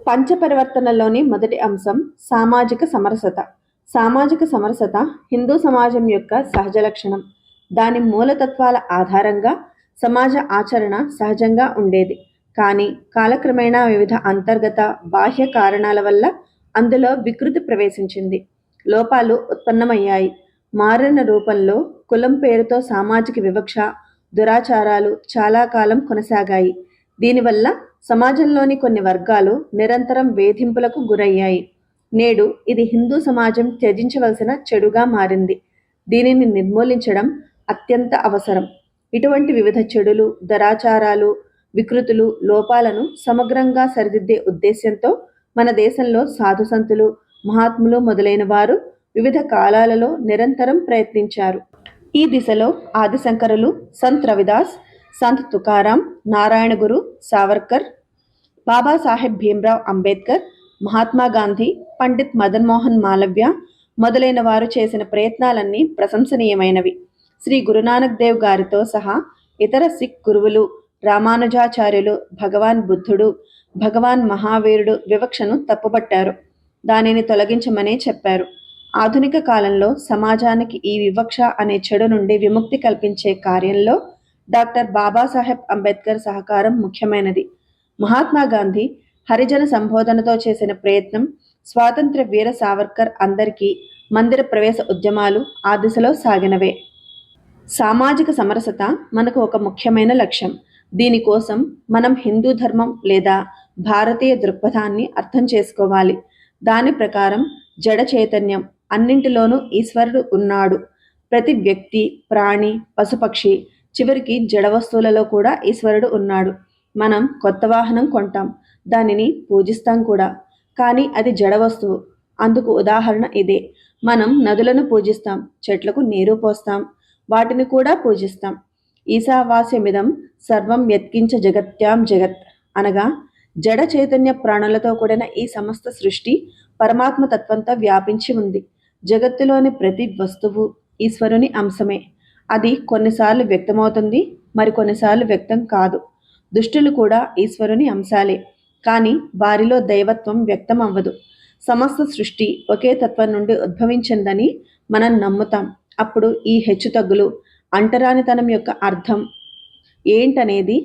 పంచపరివర్తనలోని మొదటి అంశం సామాజిక సమరసత. సామాజిక సమరసత హిందూ సమాజం యొక్క సహజ లక్షణం. దాని మూలతత్వాల ఆధారంగా సమాజ ఆచరణ సహజంగా ఉండేది. కానీ కాలక్రమేణా వివిధ అంతర్గత, బాహ్య కారణాల వల్ల అందులో వికృతి ప్రవేశించింది. లోపాలు ఉత్పన్నమయ్యాయి. మారిన రూపంలో కులం పేరుతో సామాజిక వివక్ష, దురాచారాలు చాలా కాలం కొనసాగాయి. దీనివల్ల సమాజంలోని కొన్ని వర్గాలు నిరంతరం వేధింపులకు గురయ్యాయి. నేడు ఇది హిందూ సమాజం త్యజించవలసిన చెడుగా మారింది. దీనిని నిర్మూలించడం అత్యంత అవసరం. ఇటువంటి వివిధ చెడులు, దురాచారాలు, వికృతులు, లోపాలను సమగ్రంగా సరిదిద్దే ఉద్దేశ్యంతో మన దేశంలో సాధుసంతులు, మహాత్ములు మొదలైన వారు వివిధ కాలాలలో నిరంతరం ప్రయత్నించారు. ఈ దిశలో ఆదిశంకరులు, సంత్ రవిదాస్, సంత్ తుకారాం, నారాయణ గురు, సావర్కర్, బాబాసాహెబ్ భీమ్రావ్ అంబేద్కర్, మహాత్మా గాంధీ, పండిత్ మదన్ మోహన్ మాలవ్య మొదలైన వారు చేసిన ప్రయత్నాలన్నీ ప్రశంసనీయమైనవి. శ్రీ గురునానక్ దేవ్ గారితో సహా ఇతర సిక్ గురువులు, రామానుజాచార్యులు, భగవాన్ బుద్ధుడు, భగవాన్ మహావీరుడు వివక్షను తప్పుపట్టారు. దానిని తొలగించమనే చెప్పారు. ఆధునిక కాలంలో సమాజానికి ఈ వివక్ష అనే చెడు నుండి విముక్తి కల్పించే కార్యంలో డాక్టర్ బాబాసాహెబ్ అంబేద్కర్ సహకారం ముఖ్యమైనది. మహాత్మా గాంధీ హరిజన సంబోధనతో చేసిన ప్రయత్నం, స్వాతంత్ర్య వీర సావర్కర్ అందరికీ మందిర ప్రవేశ ఉద్యమాలు ఆ దిశలో సాగినవే. సామాజిక సమరసత మనకు ఒక ముఖ్యమైన లక్ష్యం. దీనికోసం మనం హిందూ ధర్మం లేదా భారతీయ దృక్పథాన్ని అర్థం చేసుకోవాలి. దాని ప్రకారం జడ చైతన్యం, అన్నింటిలోనూ ఈశ్వరుడు ఉన్నాడు. ప్రతి వ్యక్తి, ప్రాణి, పశుపక్షి, చివరికి జడ వస్తువులలో కూడా ఈశ్వరుడు ఉన్నాడు. మనం కొత్త వాహనం కొంటాం, దానిని పూజిస్తాం కూడా. కానీ అది జడ వస్తువు. అందుకు ఉదాహరణ ఇదే. మనం నదులను పూజిస్తాం, చెట్లకు నీరు పోస్తాం, వాటిని కూడా పూజిస్తాం. ఈశావాస్యమిదం సర్వం యత్కించ జగత్యాం జగత్ అనగా జడ చైతన్య ప్రాణులతో కూడిన ఈ సమస్త సృష్టి పరమాత్మ తత్వంతో వ్యాపించి ఉంది. జగత్తులోని ప్రతి వస్తువు ఈశ్వరుని అంశమే. అది కొన్నిసార్లు వ్యక్తమవుతుంది, మరికొన్నిసార్లు వ్యక్తం కాదు. దుష్టులు కూడా ఈశ్వరుని అంశాలే, కానీ వారిలో దైవత్వం వ్యక్తం అవ్వదు. సమస్త సృష్టి ఒకే తత్వం నుండి ఉద్భవించిందని మనం నమ్ముతాం. అప్పుడు ఈ హెచ్చుతగ్గులు, అంటరానితనం యొక్క అర్థం ఏంటనేది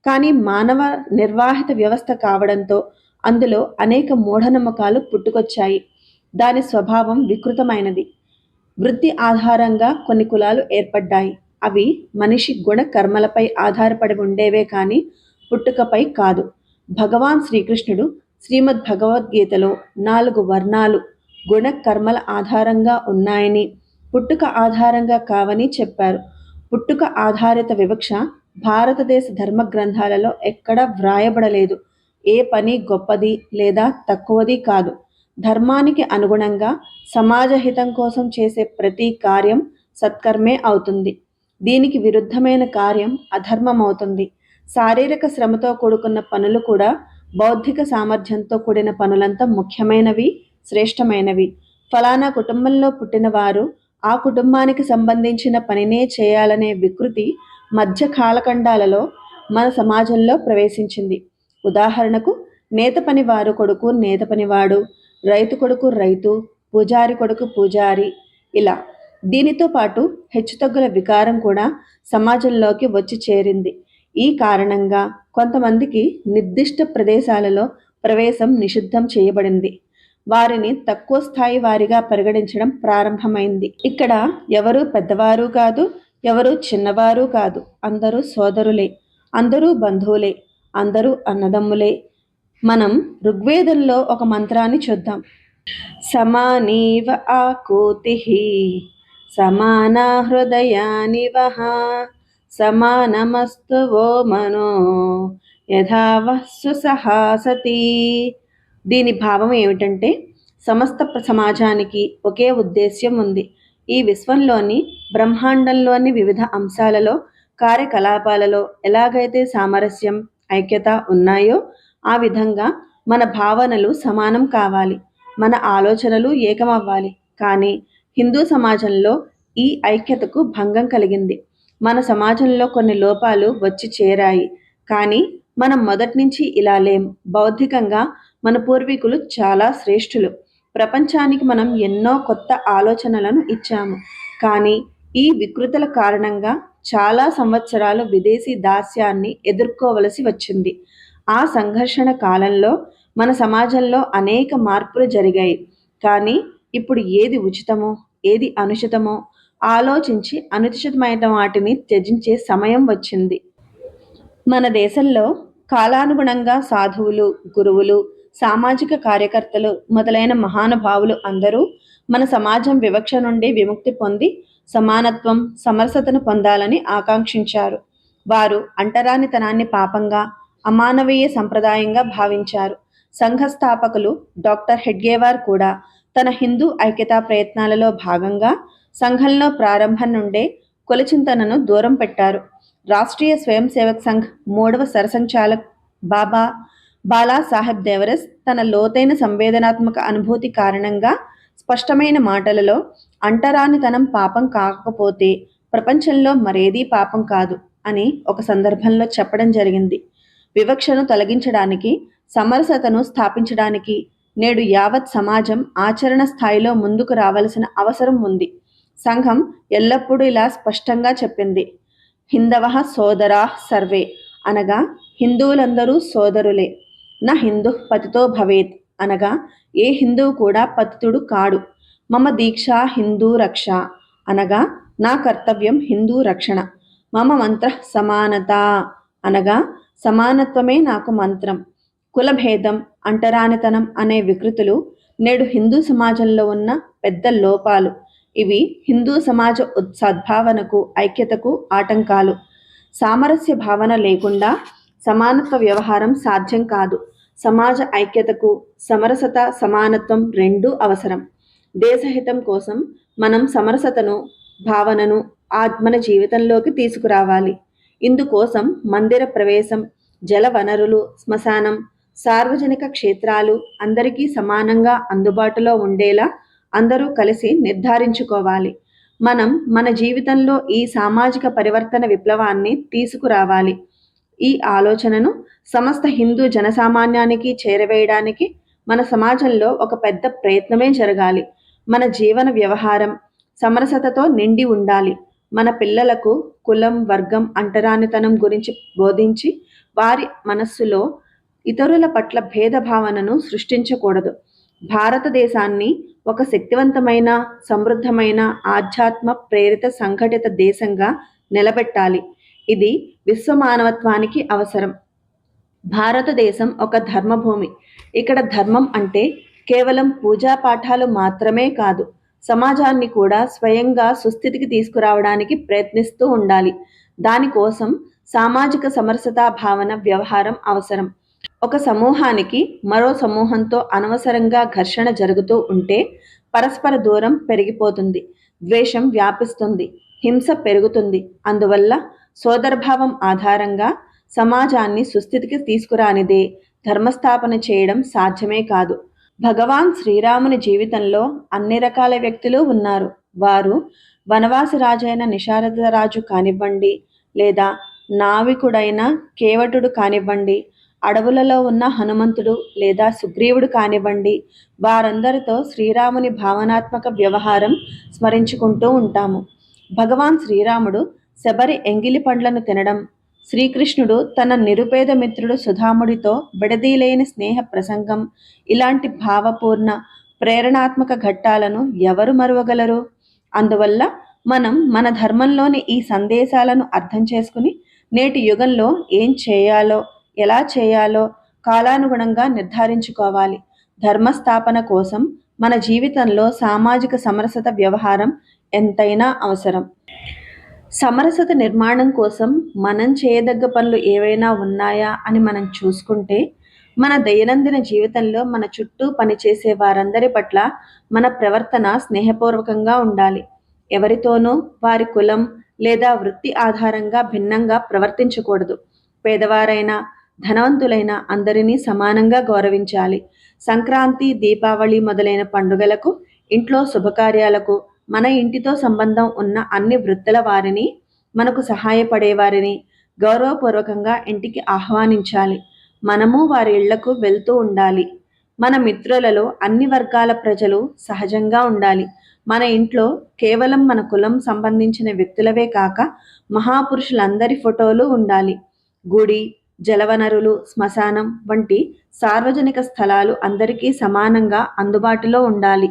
కానీ మానవ నిర్వాహిత వ్యవస్థ కావడంతో అందులో అనేక మూఢనమ్మకాలు పుట్టుకొచ్చాయి. దాని స్వభావం వికృతమైనది. వృత్తి ఆధారంగా కొన్ని కులాలు ఏర్పడ్డాయి. అవి మనిషి గుణ కర్మలపై ఆధారపడి ఉండేవే కానీ పుట్టుకపై కాదు. భగవాన్ శ్రీకృష్ణుడు శ్రీమద్ భగవద్గీతలో 4 వర్ణాలు గుణ కర్మల ఆధారంగా ఉన్నాయని, పుట్టుక ఆధారంగా కావని చెప్పారు. పుట్టుక ఆధారిత వివక్ష భారతదేశ ధర్మ గ్రంథాలలో ఎక్కడా వ్రాయబడలేదు. ఏ పని గొప్పది లేదా తక్కువది కాదు. ధర్మానికి అనుగుణంగా సమాజ హితం కోసం చేసే ప్రతి కార్యం సత్కర్మే అవుతుంది. దీనికి విరుద్ధమైన కార్యం అధర్మం అవుతుంది. శారీరక శ్రమతో కూడుకున్న పనులు కూడా బౌద్ధిక సామర్థ్యంతో కూడిన పనులంతా ముఖ్యమైనవి, శ్రేష్టమైనవి. ఫలానా కుటుంబంలో పుట్టిన వారు ఆ కుటుంబానికి సంబంధించిన పనినే చేయాలనే వికృతి మధ్య కాలఖండాలలో మన సమాజంలో ప్రవేశించింది. ఉదాహరణకు, నేత పనివారు కొడుకు నేత పనివాడు, రైతు కొడుకు రైతు, పూజారి కొడుకు పూజారి, ఇలా. దీనితో పాటు హెచ్చుతగ్గుల వికారం కూడా సమాజంలోకి వచ్చి చేరింది. ఈ కారణంగా కొంతమందికి నిర్దిష్ట ప్రదేశాలలో ప్రవేశం నిషిద్ధం చేయబడింది. వారిని తక్కువ స్థాయి వారిగా పరిగణించడం ప్రారంభమైంది. ఇక్కడ ఎవరు పెద్దవారు కాదు, ఎవరు చిన్నవారు కాదు. అందరూ సోదరులే, అందరూ బంధువులే, అందరూ అన్నదమ్ములే. మనం ఋగ్వేదంలో ఒక మంత్రాన్ని చూద్దాం. సమానీవ ఆకూతిః సమానా హృదయానివః సమానమస్తు వో మనో యథావః సుసహాసతి. దీని భావం ఏమిటంటే, సమస్త సమాజానికి ఒకే ఉద్దేశ్యం ఉంది. ఈ విశ్వంలోని, బ్రహ్మాండంలోని వివిధ అంశాలలో, కార్యకలాపాలలో ఎలాగైతే సామరస్యం, ఐక్యత ఉన్నాయో ఆ విధంగా మన భావనలు సమానం కావాలి, మన ఆలోచనలు ఏకమవ్వాలి. కానీ హిందూ సమాజంలో ఈ ఐక్యతకు భంగం కలిగింది. మన సమాజంలో కొన్ని లోపాలు వచ్చి చేరాయి. కానీ మనం మొదటి నుంచి ఇలా లేం. బౌద్ధికంగా మన పూర్వీకులు చాలా శ్రేష్ఠులు. ప్రపంచానికి మనం ఎన్నో కొత్త ఆలోచనలను ఇచ్చాము. కానీ ఈ వికృతల కారణంగా చాలా సంవత్సరాలు విదేశీ దాస్యాన్ని ఎదుర్కోవలసి వచ్చింది. ఆ సంఘర్షణ కాలంలో మన సమాజంలో అనేక మార్పులు జరిగాయి. కానీ ఇప్పుడు ఏది ఉచితమో, ఏది అనుచితమో ఆలోచించి అనుచితమైన వాటిని త్యజించే సమయం వచ్చింది. మన దేశంలో కాలానుగుణంగా సాధువులు, గురువులు, సామాజిక కార్యకర్తలు మొదలైన మహానుభావులు అందరూ మన సమాజం వివక్ష నుండి విముక్తి పొంది సమానత్వం, సమరసతను పొందాలని ఆకాంక్షించారు. వారు అంటరానితనాన్ని పాపంగా, అమానవీయ సంప్రదాయంగా భావించారు. సంఘ స్థాపకులు డాక్టర్ హెడ్గేవార్ కూడా తన హిందూ ఐక్యతా ప్రయత్నాలలో భాగంగా సంఘంలో ప్రారంభం నుండే కులచింతనను దూరం పెట్టారు. రాష్ట్రీయ స్వయం సేవక్ సంఘ్ 3వ సరసంఘచాలక్ బాబా బాలా సాహెబ్ దేవరస్ తన లోతైన సంవేదనాత్మక అనుభూతి కారణంగా స్పష్టమైన మాటలలో అంటరానితనం పాపం కాకపోతే ప్రపంచంలో మరేదీ పాపం కాదు అని ఒక సందర్భంలో చెప్పడం జరిగింది. వివక్షను తొలగించడానికి, సమరసతను స్థాపించడానికి నేడు యావత్ సమాజం ఆచరణ స్థాయిలో ముందుకు రావలసిన అవసరం ఉంది. సంఘం ఎల్లప్పుడూ ఇలా స్పష్టంగా చెప్పింది: హిందవః సోదరాః సర్వే, అనగా హిందువులందరూ సోదరులే. నా హిందూ పతితో భవేత్, అనగా ఏ హిందువు కూడా పతితుడు కాడు. మమ దీక్షా హిందూ రక్ష, అనగా నా కర్తవ్యం హిందూ రక్షణ. మమ మంత్ర సమానత, అనగా సమానత్వమే నాకు మంత్రం. కులభేదం, అంటరానితనం అనే వికృతులు నేడు హిందూ సమాజంలో ఉన్న పెద్ద లోపాలు. ఇవి హిందూ సమాజ సద్భావనకు, ఐక్యతకు ఆటంకాలు. సామరస్య భావన లేకుండా సమానత్వ వ్యవహారం సాధ్యం కాదు. సమాజ ఐక్యతకు సమరసత, సమానత్వం రెండూ అవసరం. దేశహితం కోసం మనం సమరసతను, భావనను మన జీవితంలోకి తీసుకురావాలి. ఇందుకోసం మందిర ప్రవేశం, జల వనరులు, శ్మశానం, సార్వజనిక క్షేత్రాలు అందరికీ సమానంగా అందుబాటులో ఉండేలా అందరూ కలిసి నిర్ధారించుకోవాలి. మనం మన జీవితంలో ఈ సామాజిక పరివర్తన విప్లవాన్ని తీసుకురావాలి. ఈ ఆలోచనను సమస్త హిందూ జనసామాన్యానికి చేరవేయడానికి మన సమాజంలో ఒక పెద్ద ప్రయత్నమే జరగాలి. మన జీవన వ్యవహారం సమరసతతో నిండి ఉండాలి. మన పిల్లలకు కులం, వర్గం, అంటరానితనం గురించి బోధించి వారి మనస్సులో ఇతరుల పట్ల భేదభావనను సృష్టించకూడదు. భారతదేశాన్ని ఒక శక్తివంతమైన, సమృద్ధమైన, ఆధ్యాత్మ ప్రేరిత, సంఘటిత దేశంగా నిలబెట్టాలి. ఇది విశ్వమానవత్వానికి అవసరం. భారతదేశం ఒక ధర్మభూమి. ఇక్కడ ధర్మం అంటే కేవలం పూజా పాఠాలు మాత్రమే కాదు, సమాజాన్ని కూడా స్వయంగా సుస్థితికి తీసుకురావడానికి ప్రయత్నిస్తూ ఉండాలి. దానికోసం సామాజిక సమరసతా భావన వ్యవహారం అవసరం. ఒక సమూహానికి మరో సమూహంతో అనవసరంగా ఘర్షణ జరుగుతూ ఉంటే పరస్పర దూరం పెరిగిపోతుంది, ద్వేషం వ్యాపిస్తుంది, హింస పెరుగుతుంది. అందువల్ల సోదరభావం ఆధారంగా సమాజాన్ని సుస్థితికి తీసుకురానిదే ధర్మస్థాపన చేయడం సాధ్యమే కాదు. భగవాన్ శ్రీరాముని జీవితంలో అన్ని రకాల వ్యక్తులు ఉన్నారు. వారు వనవాసి రాజైన నిషారదరాజు కానివ్వండి, లేదా నావికుడైన కేవటుడు కానివ్వండి, అడవులలో ఉన్న హనుమంతుడు లేదా సుగ్రీవుడు కానివ్వండి, వారందరితో శ్రీరాముని భావనాత్మక వ్యవహారం స్మరించుకుంటూ ఉంటాము. భగవాన్ శ్రీరాముడు శబరి ఎంగిలి పండ్లను తినడం, శ్రీకృష్ణుడు తన నిరుపేద మిత్రుడు సుధాముడితో విడదీలేని స్నేహ ప్రసంగం, ఇలాంటి భావపూర్ణ, ప్రేరణాత్మక ఘట్టాలను ఎవరు మరువగలరు? అందువల్ల మనం మన ధర్మంలోని ఈ సందేశాలను అర్థం చేసుకుని నేటి యుగంలో ఏం చేయాలో, ఎలా చేయాలో కాలానుగుణంగా నిర్ధారించుకోవాలి. ధర్మస్థాపన కోసం మన జీవితంలో సామాజిక సమరసత వ్యవహారం ఎంతైనా అవసరం. సమరసత నిర్మాణం కోసం మనం చేయదగ్గ పనులు ఏవైనా ఉన్నాయా అని మనం చూసుకుంటే, మన దైనందిన జీవితంలో మన చుట్టూ పనిచేసే వారందరి పట్ల మన ప్రవర్తన స్నేహపూర్వకంగా ఉండాలి. ఎవరితోనూ వారి కులం లేదా వృత్తి ఆధారంగా భిన్నంగా ప్రవర్తించకూడదు. పేదవారైనా, ధనవంతులైన అందరినీ సమానంగా గౌరవించాలి. సంక్రాంతి, దీపావళి మొదలైన పండుగలకు, ఇంట్లో శుభకార్యాలకు మన ఇంటితో సంబంధం ఉన్న అన్ని వృత్తుల వారిని, మనకు సహాయపడేవారిని గౌరవపూర్వకంగా ఇంటికి ఆహ్వానించాలి. మనము వారి ఇళ్లకు వెళ్తూ ఉండాలి. మన మిత్రులలో అన్ని వర్గాల ప్రజలు సహజంగా ఉండాలి. మన ఇంట్లో కేవలం మన కులం సంబంధించిన వ్యక్తులవే కాక మహాపురుషులందరి ఫోటోలు ఉండాలి. గుడి, జలవనరులు, శ్మశానం వంటి సార్వజనిక స్థలాలు అందరికీ సమానంగా అందుబాటులో ఉండాలి.